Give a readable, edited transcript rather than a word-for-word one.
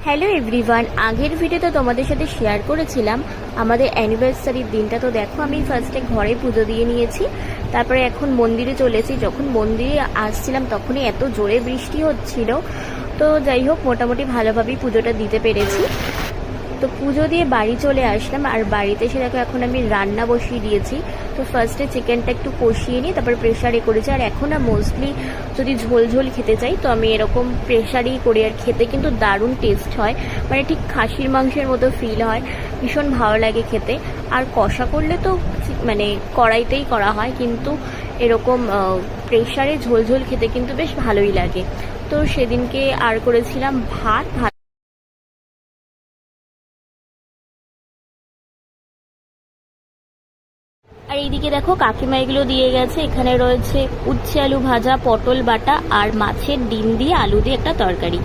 Hello everyone, আগের ভিডিওতে তোমাদের সাথে শেয়ার করেছিলাম আমাদের অ্যানিভার্সারির দিনটা। তো দেখো, আমি ফার্স্টে ঘরে পুজো দিয়ে নিয়েছি, তারপরে এখন মন্দিরে চলেছি। যখন মন্দিরে আসছিলাম তখনই এত জোরে বৃষ্টি হচ্ছিল, তো যাই হোক মোটামুটি ভালোভাবেই পুজোটা দিতে পেরেছি। তো পুজো দিয়ে বাড়ি চলে আসলাম, আর বাড়িতে এসে দেখো এখন আমি রান্না বসিয়ে দিয়েছি। তো ফার্স্টে চিকেনটা একটু কষিয়ে নিই, তারপর প্রেশারে করেছি। আর এখন না মোস্টলি যদি ঝোল ঝোল খেতে চাই তো আমি এরকম প্রেশারেই করি, আর খেতে কিন্তু দারুণ টেস্ট হয়, মানে ঠিক খাসির মাংসের মতো ফিল হয়, ভীষণ ভালো লাগে খেতে। আর কষা করলে তো মানে কড়াইতেই করা হয়, কিন্তু এরকম প্রেশারে ঝোল ঝোল খেতে কিন্তু বেশ ভালোই লাগে। তো সেদিনকে আর করেছিলাম ভাত। আর এইদিকে দেখো কাকিমা এগুলো দিয়ে গেছে। এখানে রয়েছে উচ্ছে আলু ভাজা, পটল বাটা আর মাছের ডিম দিয়ে আলু দিয়ে একটা তরকারি।